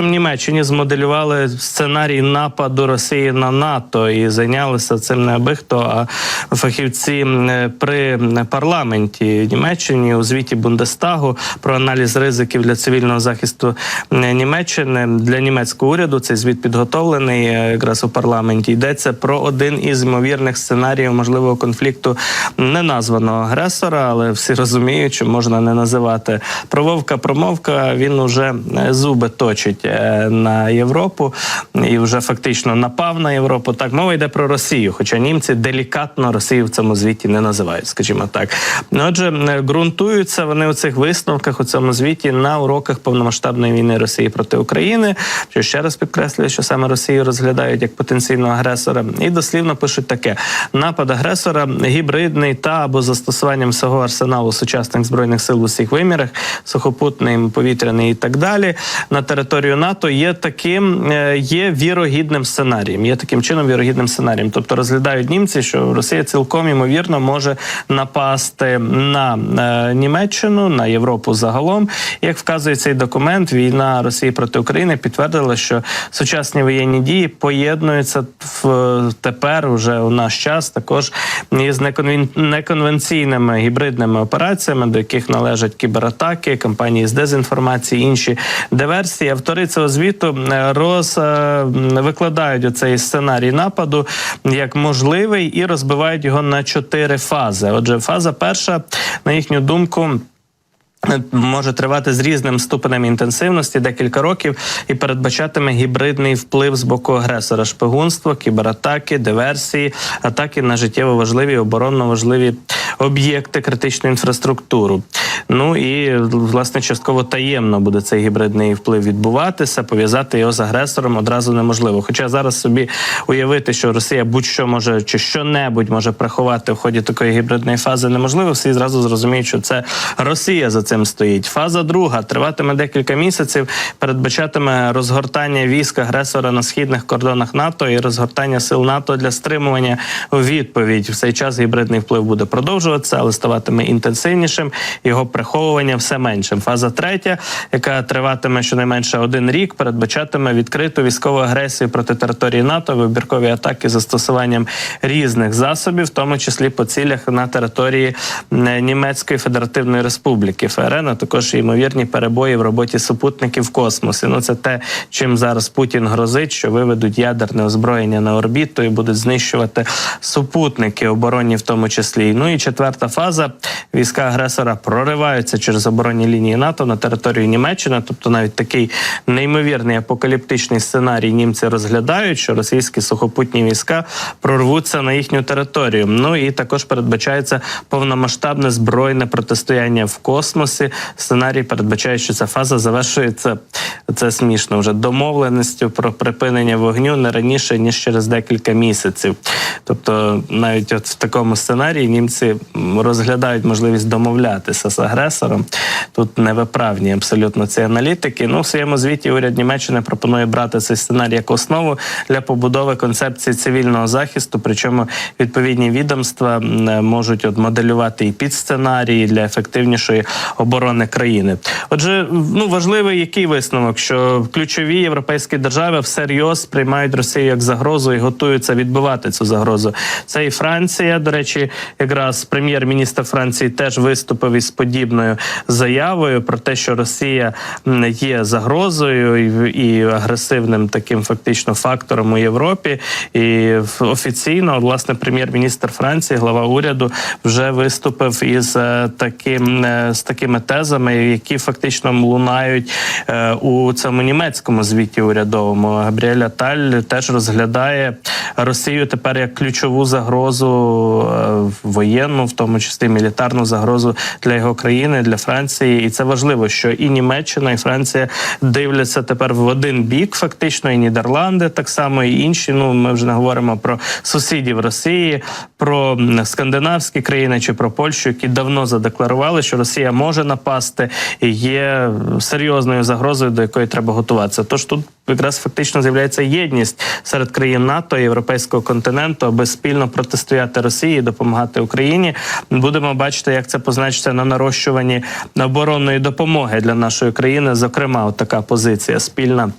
Німеччині змоделювали сценарій нападу Росії на НАТО і зайнялися цим не аби хто, а фахівці при парламенті Німеччини у звіті Бундестагу про аналіз ризиків для цивільного захисту Німеччини. Для німецького уряду цей звіт підготовлений якраз у парламенті. Йдеться про один із ймовірних сценаріїв можливого конфлікту неназваного агресора, але всі розуміють, що можна не називати промовка, він уже зуби точить на Європу і вже фактично напав на Європу. Так, мова йде про Росію, хоча німці делікатно Росію в цьому звіті не називають, скажімо так. Отже, ґрунтуються вони у цих висновках, у цьому звіті на уроках повномасштабної війни Росії проти України, що ще раз підкреслює, що саме Росію розглядають як потенційного агресора. І дослівно пишуть таке: напад агресора гібридний та або застосуванням всього арсеналу сучасних збройних сил у всіх вимірах, сухопутний, повітряний і так далі, на територію НАТО є вірогідним сценарієм. Є таким чином вірогідним сценарієм. Тобто розглядають німці, що Росія цілком ймовірно може напасти на Німеччину, на Європу загалом. Як вказує цей документ, війна Росії проти України підтвердила, що сучасні воєнні дії поєднуються тепер уже у наш час також із неконвенційними гібридними операціями, до яких належать кібератаки, кампанії з дезінформації, інші диверсії. Автори цього звіту викладають оцей сценарій нападу як можливий і розбивають його на 4 фази. Отже, фаза перша, на їхню думку, може тривати з різним ступенем інтенсивності декілька років і передбачатиме гібридний вплив з боку агресора: шпигунство, кібератаки, диверсії, атаки на життєво важливі, оборонно важливі об'єкти, критичну інфраструктуру. Ну і, власне, частково таємно буде цей гібридний вплив відбуватися, пов'язати його з агресором одразу неможливо. Хоча зараз собі уявити, що Росія будь-що може, чи що-небудь може приховати в ході такої гібридної фази, неможливо. Всі зразу зрозуміють, що це Росія за цим стоїть. Фаза друга триватиме декілька місяців, передбачатиме розгортання військ агресора на східних кордонах НАТО і розгортання сил НАТО для стримування у відповідь. В цей час гібридний вплив буде продовжуватися, але ставатиме інтенсивнішим, його приховування все меншим. Фаза третя, яка триватиме щонайменше 1 рік, передбачатиме відкриту військову агресію проти території НАТО, вибіркові атаки з застосуванням різних засобів, в тому числі по цілях на території Німецької Федеративної Республіки ФРН, а також ймовірні перебої в роботі супутників в космосі. Ну, це те, чим зараз Путін грозить, що виведуть ядерне озброєння на орбіту і будуть знищувати супутники оборонні в тому числі. Ну і 4-та фаза. Війська агресора прориваються через оборонні лінії НАТО на територію Німеччини, тобто навіть такий неймовірний апокаліптичний сценарій німці розглядають, що російські сухопутні війська прорвуться на їхню територію. Ну і також передбачається повномасштабне збройне протистояння в космосі. Сценарій передбачає, що ця фаза завершується, це смішно, вже домовленістю про припинення вогню не раніше, ніж через декілька місяців. Тобто навіть от в такому сценарії німці розглядають можливість домовлятися з агресором. Тут невиправні абсолютно ці аналітики. Ну, в своєму звіті уряд Німеччини пропонує брати цей сценарій як основу для побудови концепції цивільного захисту, причому відповідні відомства можуть моделювати і підсценарії для ефективнішої оборони країни. Отже, важливий який висновок, що ключові європейські держави всерйоз сприймають Росію як загрозу і готуються відбивати цю загрозу. Це і Франція, до речі, якраз прем'єр-міністр Франції теж виступив із подібною заявою про те, що Росія є загрозою і агресивним таким фактично фактором у Європі. І офіційно, власне, прем'єр-міністр Франції, глава уряду, вже виступив із такими тезами, які фактично лунають у цьому німецькому звіті урядовому. Габріель Аталь теж розглядає Росію тепер як ключову загрозу воєнну, в тому числі мілітарну загрозу для його країни, для Франції. І це важливо, що і Німеччина, і Франція дивляться тепер в один бік, фактично, і Нідерланди так само, і інші. Ми вже не говоримо про сусідів Росії, про скандинавські країни чи про Польщу, які давно задекларували, що Росія може напасти і є серйозною загрозою, до якої треба готуватися. Тож тут якраз фактично з'являється єдність серед країн НАТО і європейського континенту, аби спільно протистояти Росії і допомагати Україні. Будемо бачити, як це позначиться на нарощуванні оборонної допомоги для нашої країни. Зокрема, от така позиція спільна